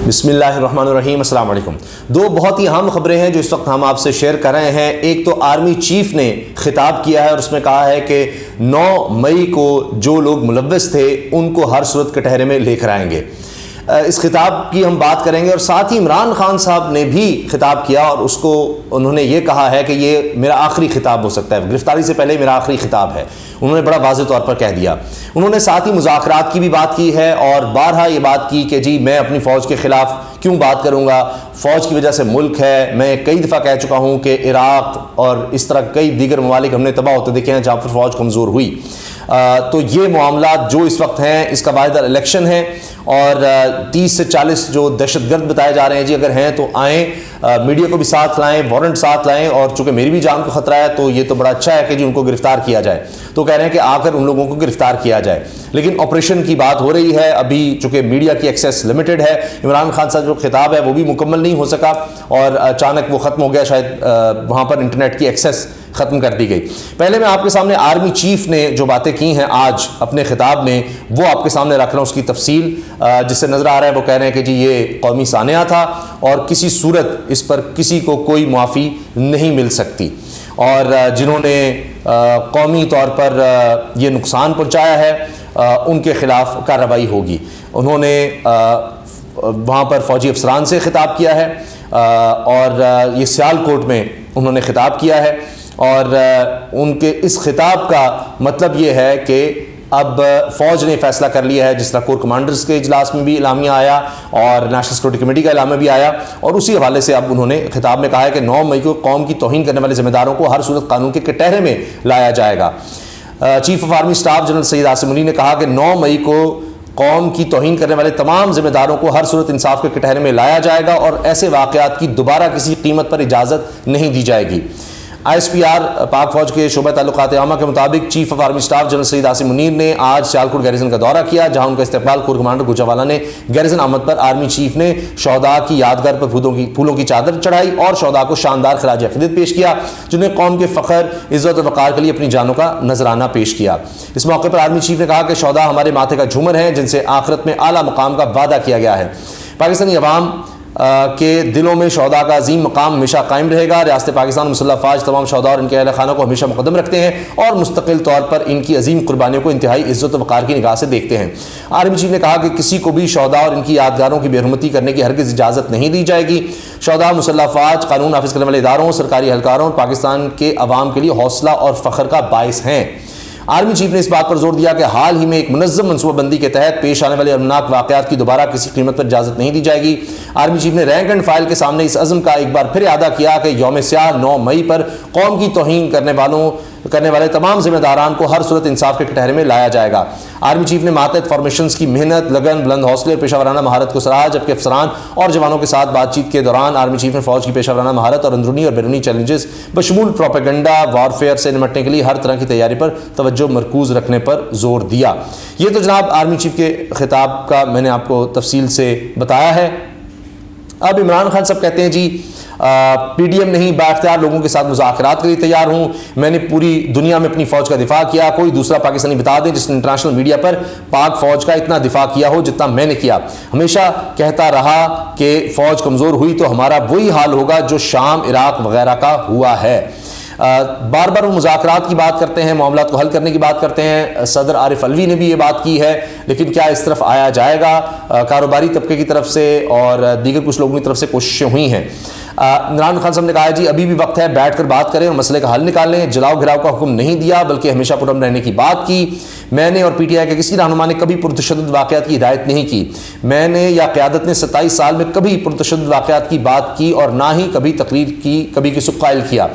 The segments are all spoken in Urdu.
بسم اللہ الرحمن الرحیم۔ السلام علیکم۔ دو بہت ہی اہم خبریں ہیں جو اس وقت ہم آپ سے شیئر کر رہے ہیں۔ ایک تو آرمی چیف نے خطاب کیا ہے اور اس میں کہا ہے کہ 9 مئی کو جو لوگ ملوث تھے ان کو ہر صورت کٹہرے میں لے کر آئیں گے۔ اس خطاب کی ہم بات کریں گے، اور ساتھ ہی عمران خان صاحب نے بھی خطاب کیا اور اس کو انہوں نے یہ کہا ہے کہ یہ میرا آخری خطاب ہو سکتا ہے، گرفتاری سے پہلے میرا آخری خطاب ہے۔ انہوں نے بڑا واضح طور پر کہہ دیا۔ انہوں نے ساتھ ہی مذاکرات کی بھی بات کی ہے اور بارہا یہ بات کی کہ جی میں اپنی فوج کے خلاف کیوں بات کروں گا، فوج کی وجہ سے ملک ہے۔ میں کئی دفعہ کہہ چکا ہوں کہ عراق اور اس طرح کئی دیگر ممالک ہم نے تباہ ہوتے دیکھے ہیں جہاں پر فوج کمزور ہوئی۔ تو یہ معاملات جو اس وقت ہیں، اس کا واحد الیکشن ہے اور 30 سے 40 جو دہشت گرد بتائے جا رہے ہیں، جی اگر ہیں تو آئیں، میڈیا کو بھی ساتھ لائیں، وارنٹ ساتھ لائیں، اور چونکہ میری بھی جان کو خطرہ ہے تو یہ تو بڑا اچھا ہے کہ جی ان کو گرفتار کیا جائے۔ تو کہہ رہے ہیں کہ آ کر ان لوگوں کو گرفتار کیا جائے، لیکن آپریشن کی بات ہو رہی ہے۔ ابھی چونکہ میڈیا کی ایکسیس لمیٹڈ ہے، عمران خان صاحب جو خطاب ہے وہ بھی مکمل نہیں ہو سکا اور اچانک وہ ختم ہو گیا، شاید وہاں پر انٹرنیٹ کی ایکسیس ختم کر دی گئی۔ پہلے میں آپ کے سامنے آرمی چیف نے جو باتیں کی ہیں آج اپنے خطاب میں وہ آپ کے سامنے رکھ رہا ہوں، اس کی تفصیل جس سے نظر آ رہا ہے۔ وہ کہہ رہے ہیں کہ جی یہ قومی سانحہ تھا اور کسی صورت اس پر کسی کو کوئی معافی نہیں مل سکتی، اور جنہوں نے قومی طور پر یہ نقصان پہنچایا ہے ان کے خلاف کارروائی ہوگی۔ انہوں نے وہاں پر فوجی افسران سے خطاب کیا ہے اور یہ سیالکوٹ میں انہوں نے خطاب کیا ہے، اور ان کے اس خطاب کا مطلب یہ ہے کہ اب فوج نے فیصلہ کر لیا ہے، جس طرح کور کمانڈرز کے اجلاس میں بھی اعلامیہ آیا اور نیشنل سیکورٹی کمیٹی کا اعلامیہ بھی آیا، اور اسی حوالے سے اب انہوں نے خطاب میں کہا ہے کہ 9 مئی کو قوم کی توہین کرنے والے ذمہ داروں کو ہر صورت قانون کے کٹہرے میں لایا جائے گا۔ Chief of army staff general Syed Asim Munir نے کہا کہ 9 مئی کو قوم کی توہین کرنے والے تمام ذمہ داروں کو ہر صورت انصاف کے کٹہرے میں لایا جائے گا اور ایسے واقعات کی دوبارہ کسی قیمت پر اجازت نہیں دی جائے گی۔ ISPR پاک فوج کے شعبہ تعلقات عامہ کے مطابق chief of army staff general Syed Asim Munir نے آج سیالکوٹ گیریزن کا دورہ کیا، جہاں ان کا استقبال کور کمانڈر گوجروالا نے گیریزن آمد پر آرمی چیف نے شہداء کی یادگار پر پھولوں کی چادر چڑھائی اور شہداء کو شاندار خراج عقیدت پیش کیا، جنہیں قوم کے فخر، عزت اور وقار کے لیے اپنی جانوں کا نذرانہ پیش کیا۔ اس موقع پر آرمی چیف نے کہا کہ شہداء ہمارے ماتھے کا جھومر ہیں جن سے آخرت میں اعلیٰ مقام کا وعدہ کیا گیا ہے۔ پاکستانی عوام کے دلوں میں شہداء کا عظیم مقام ہمیشہ قائم رہے گا۔ ریاست پاکستان مسلح افواج تمام شہداء اور ان کے اہل خانہ کو ہمیشہ مقدم رکھتے ہیں اور مستقل طور پر ان کی عظیم قربانیوں کو انتہائی عزت و وقار کی نگاہ سے دیکھتے ہیں۔ آرمی چیف نے کہا کہ کسی کو بھی شہداء اور ان کی یادگاروں کی بے حرمتی کرنے کی ہرگز اجازت نہیں دی جائے گی۔ شہداء مسلح افواج قانون نافذ کرنے والے اداروں، سرکاری اہلکاروں اور پاکستان کے عوام کے لیے حوصلہ اور فخر کا باعث ہیں۔ آرمی چیف نے اس بات پر زور دیا کہ حال ہی میں ایک منظم منصوبہ بندی کے تحت پیش آنے والے امناک واقعات کی دوبارہ کسی قیمت پر اجازت نہیں دی جائے گی۔ آرمی چیف نے رینک اینڈ فائل کے سامنے اس عزم کا ایک بار پھر اعادہ کیا کہ یوم سیاہ 9 مئی پر قوم کی توہین کرنے والے تمام ذمہ داران کو ہر صورت انصاف کے کٹہرے میں لایا جائے گا۔ آرمی چیف نے ماتحت فارمیشنز کی محنت، لگن، بلند حوصلے اور پیشہ ورانہ مہارت کو سراہا، جبکہ افسران اور جوانوں کے ساتھ بات چیت کے دوران آرمی چیف نے فوج کی پیشہ ورانہ مہارت اور اندرونی اور بیرونی چیلنجز بشمول پروپیگنڈا وارفیئر سے نمٹنے کے لیے ہر طرح کی تیاری پر توجہ مرکوز رکھنے پر زور دیا۔ یہ تو جناب آرمی چیف کے خطاب کا میں نے آپ کو تفصیل سے بتایا ہے۔ اب عمران خان صاحب کہتے ہیں جی PDM نہیں، بااختیار لوگوں کے ساتھ مذاکرات کے لیے تیار ہوں، میں نے پوری دنیا میں اپنی فوج کا دفاع کیا، کوئی دوسرا پاکستانی بتا دیں جس نے انٹرنیشنل میڈیا پر پاک فوج کا اتنا دفاع کیا ہو جتنا میں نے کیا۔ ہمیشہ کہتا رہا کہ فوج کمزور ہوئی تو ہمارا وہی حال ہوگا جو شام، عراق وغیرہ کا ہوا ہے۔ بار بار وہ مذاکرات کی بات کرتے ہیں، معاملات کو حل کرنے کی بات کرتے ہیں۔ صدر عارف علوی نے بھی یہ بات کی ہے، لیکن کیا اس طرف آیا جائے گا؟ کاروباری طبقے کی طرف سے اور دیگر کچھ لوگوں کی طرف سے کوششیں ہوئی ہیں۔ عمران خان صاحب نے کہا جی ابھی بھی وقت ہے، بیٹھ کر بات کریں اور مسئلے کا حل نکالیں۔ جلاؤ گھراؤ کا حکم نہیں دیا بلکہ ہمیشہ پرامن رہنے کی بات کی۔ میں نے اور PTI کے کسی رہنما نے کبھی پرتشدد واقعات کی ہدایت نہیں کی۔ میں نے یا قیادت نے 27 سال میں کبھی پرتشدد واقعات کی بات کی اور نہ ہی کبھی تقریر کی، کبھی کسی کو قائل کیا۔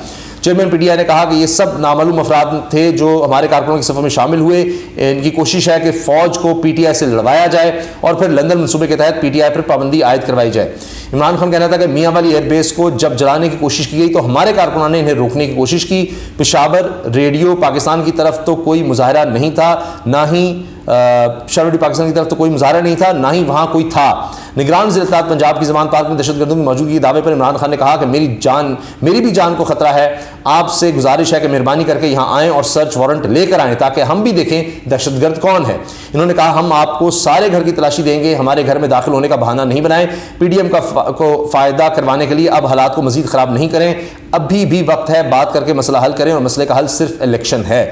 چیئرمین PTI نے کہا کہ یہ سب نامعلوم افراد تھے جو ہمارے کارکنوں کی صفوں میں شامل ہوئے۔ ان کی کوشش ہے کہ فوج کو PTI سے لڑوایا جائے اور پھر لندن منصوبے کے تحت PTI پر پابندی عائد کروائی جائے۔ عمران خان کہنا تھا کہ میاں والی ایئر بیس کو جب جلانے کی کوشش کی گئی تو ہمارے کارکنوں نے انہیں روکنے کی کوشش کی۔ پشاور ریڈیو پاکستان کی طرف تو کوئی مظاہرہ نہیں تھا، نہ ہی شرعی پاکستان کی طرف تو کوئی مظاہرہ نہیں تھا، نہ ہی وہاں کوئی تھا۔ نگران ضلع اطلاعات پنجاب کی زمان پارک میں دہشت گردوں کی موجودگی کے دعوے پر عمران خان نے کہا کہ میری بھی جان کو خطرہ ہے، آپ سے گزارش ہے کہ مہربانی کر کے یہاں آئیں اور سرچ وارنٹ لے کر آئیں تاکہ ہم بھی دیکھیں دہشت گرد کون ہے۔ انہوں نے کہا ہم آپ کو سارے گھر کی تلاشی دیں گے، ہمارے گھر میں داخل ہونے کا بہانہ نہیں بنائیں، پی ڈی ایم کو فائدہ کروانے کے لیے اب حالات کو مزید خراب نہیں کریں، ابھی بھی وقت ہے، بات کر کے مسئلہ حل کریں اور مسئلے کا حل صرف الیکشن ہے۔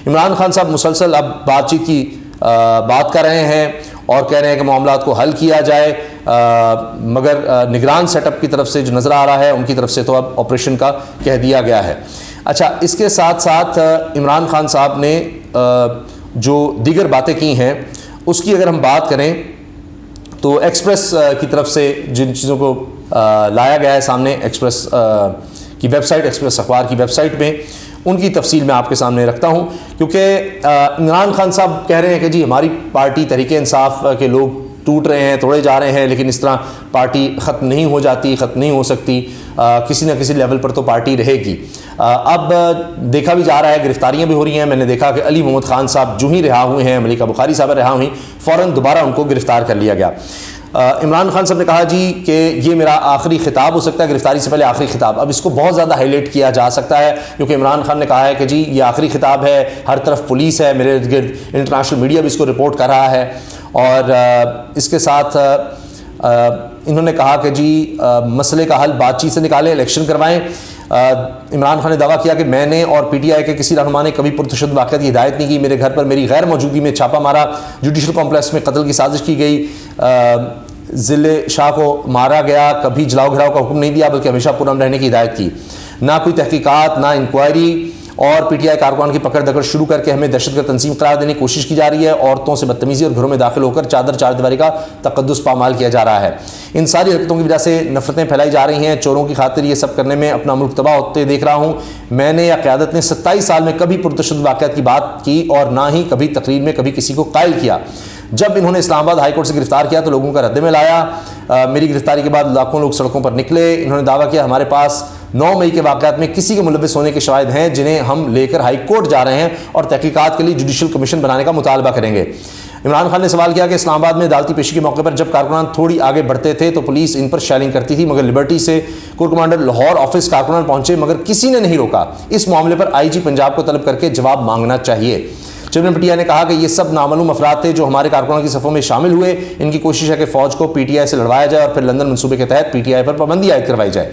عمران خان صاحب مسلسل اب بات چیت کی بات کر رہے ہیں اور کہہ رہے ہیں کہ معاملات کو حل کیا جائے، مگر نگران سیٹ اپ کی طرف سے جو نظر آ رہا ہے ان کی طرف سے تو اب آپریشن کا کہہ دیا گیا ہے۔ اچھا، اس کے ساتھ ساتھ عمران خان صاحب نے جو دیگر باتیں کی ہیں اس کی اگر ہم بات کریں تو ایکسپریس کی طرف سے جن چیزوں کو لایا گیا ہے سامنے، ایکسپریس کی ویب سائٹ، ایکسپریس اخبار کی ویب سائٹ میں، ان کی تفصیل میں آپ کے سامنے رکھتا ہوں، کیونکہ عمران خان صاحب کہہ رہے ہیں کہ جی ہماری پارٹی تحریک انصاف کے لوگ ٹوٹ رہے ہیں، توڑے جا رہے ہیں، لیکن اس طرح پارٹی ختم نہیں ہو جاتی، ختم نہیں ہو سکتی، کسی نہ کسی لیول پر تو پارٹی رہے گی۔ اب دیکھا بھی جا رہا ہے، گرفتاریاں بھی ہو رہی ہیں۔ میں نے دیکھا کہ علی محمد خان صاحب جو ہی رہا ہوئے ہیں، ملیکہ بخاری صاحب رہا ہوئی، فوراً دوبارہ ان کو گرفتار کر لیا گیا۔ عمران خان صاحب نے کہا جی کہ یہ میرا آخری خطاب ہو سکتا ہے، گرفتاری سے پہلے آخری خطاب۔ اب اس کو بہت زیادہ ہائی لائٹ کیا جا سکتا ہے کیونکہ عمران خان نے کہا ہے کہ جی یہ آخری خطاب ہے، ہر طرف پولیس ہے، میرے ارد گرد انٹرنیشنل میڈیا بھی اس کو رپورٹ کر رہا ہے، اور اس کے ساتھ انہوں نے کہا کہ جی مسئلے کا حل بات چیت سے نکالیں، الیکشن کروائیں۔ عمران خان نے دعویٰ کیا کہ میں نے اور پی ٹی آئی کے کسی رہنما نے کبھی پرتشدد واقعات کی ہدایت نہیں کی، میرے گھر پر میری غیر موجودگی میں چھاپا مارا، جوڈیشل کمپلیکس میں قتل کی سازش کی گئی، ذل شاہ کو مارا گیا، کبھی جلاؤ گھراؤ کا حکم نہیں دیا بلکہ ہمیشہ پرامن رہنے کی ہدایت کی، نہ کوئی تحقیقات، نہ انکوائری، اور پی ٹی آئی کارکنان کی پکڑ دکڑ شروع کر کے ہمیں دہشت گرد تنظیم قرار دینے کی کوشش کی جا رہی ہے، عورتوں سے بدتمیزی اور گھروں میں داخل ہو کر چار دیواری کا تقدس پامال کیا جا رہا ہے۔ ان ساری حرکتوں کی وجہ سے نفرتیں پھیلائی جا رہی ہیں، چوروں کی خاطر یہ سب کرنے میں اپنا ملک تباہ ہوتے دیکھ رہا ہوں۔ میں نے یا قیادت نے 27 سال میں کبھی پرتشدد واقعات کی بات کی اور نہ ہی کبھی تقریر میں کبھی کسی کو قائل کیا۔ جب انہوں نے اسلام آباد ہائی کورٹ سے گرفتار کیا تو لوگوں کا رد عمل آیا، میری گرفتاری کے بعد لاکھوں لوگ سڑکوں پر نکلے۔ انہوں نے دعویٰ کیا ہمارے پاس 9 مئی کے واقعات میں کسی کے ملوث ہونے کے شواہد ہیں جنہیں ہم لے کر ہائی کورٹ جا رہے ہیں اور تحقیقات کے لیے جوڈیشل کمیشن بنانے کا مطالبہ کریں گے۔ عمران خان نے سوال کیا کہ اسلام آباد میں عدالتی پیشی کے موقع پر جب کارکنان تھوڑی آگے بڑھتے تھے تو پولیس ان پر شیلنگ کرتی تھی، مگر لبرٹی سے کور کمانڈر لاہور آفس کارکنان پہنچے مگر کسی نے نہیں روکا۔ اس معاملے پر آئی جی پنجاب کو طلب کر کے جواب مانگنا چاہیے۔ چیئرمین پی ٹی آئی نے کہا کہ یہ سب نامعلوم افراد تھے جو ہمارے کارکنوں کی صفوں میں شامل ہوئے، ان کی کوشش ہے کہ فوج کو پی ٹی آئی سے لڑوایا جائے اور پھر لندن منصوبے کے تحت پی ٹی آئی پر پابندی عائد کروائی جائے۔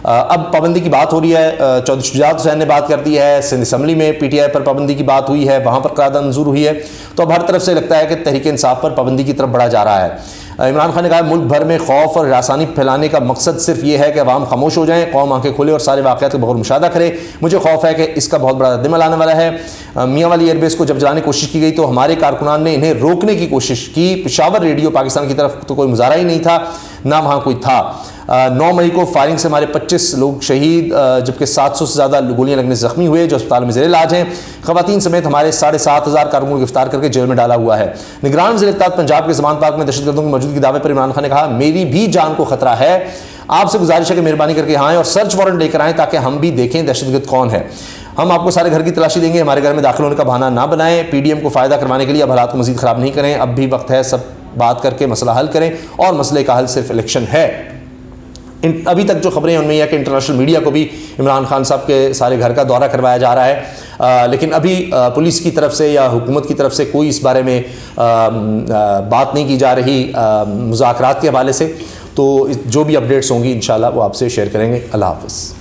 اب پابندی کی بات ہو رہی ہے، چودھری شجاعت حسین نے بات کر دی ہے، سندھ اسمبلی میں پی ٹی آئی پر پابندی کی بات ہوئی ہے، وہاں پر قرارداد منظور ہوئی ہے، تو اب ہر طرف سے لگتا ہے کہ تحریک انصاف پر پابندی کی طرف بڑھا جا رہا ہے۔ عمران خان نے کہا ملک بھر میں خوف اور ہراسانی پھیلانے کا مقصد صرف یہ ہے کہ عوام خاموش ہو جائیں، قوم آنکھیں کھولے اور سارے واقعات کا بغور مشاہدہ کرے۔ مجھے خوف ہے کہ اس کا بہت بڑا رد عمل آنے والا ہے۔ میاں والی ایئر بیس کو جب جلانے کی کوشش کی گئی تو ہمارے کارکنان نے انہیں روکنے کی کوشش کی، پشاور ریڈیو پاکستان کی طرف تو کوئی مظاہرہ ہی نہیں تھا، نہ وہاں کوئی تھا۔ 9 مئی کو فائرنگ سے ہمارے 25 لوگ شہید جبکہ 700 سے زیادہ گولیاں لگنے سے زخمی ہوئے جو اسپتال میں زیر علاج ہیں۔ خواتین سمیت ہمارے 7,500 کارکنوں کو گرفتار کر کے جیل میں ڈالا ہوا ہے۔ نگران ضلع اطلاعات پنجاب کے زمان پارک میں دہشت گردوں کی موجودگی کے دعوے پر عمران خان نے کہا میری بھی جان کو خطرہ ہے، آپ سے گزارش ہے کہ مہربانی کر کے یہاں آئیں اور سرچ وارنٹ لے کر آئیں تاکہ ہم بھی دیکھیں دہشت گرد کون ہے۔ ہم آپ کو سارے گھر کی تلاشی دیں گے، ہمارے گھر میں داخل ہونے کا بہانہ نہ بنائیں، پی ڈی ایم کو فائدہ کروانے کے لیے اب حالات کو مزید خراب نہیں کریں، اب بھی وقت ہے، سب بات کر کے مسئلہ حل کریں اور مسئلے کا حل صرف الیکشن ہے۔ ابھی تک جو خبریں ہیں ان میں یہ ہے کہ انٹرنیشنل میڈیا کو بھی عمران خان صاحب کے سارے گھر کا دورہ کروایا جا رہا ہے، لیکن ابھی پولیس کی طرف سے یا حکومت کی طرف سے کوئی اس بارے میں بات نہیں کی جا رہی مذاکرات کے حوالے سے۔ تو جو بھی اپڈیٹس ہوں گی انشاءاللہ وہ آپ سے شیئر کریں گے۔ اللہ حافظ۔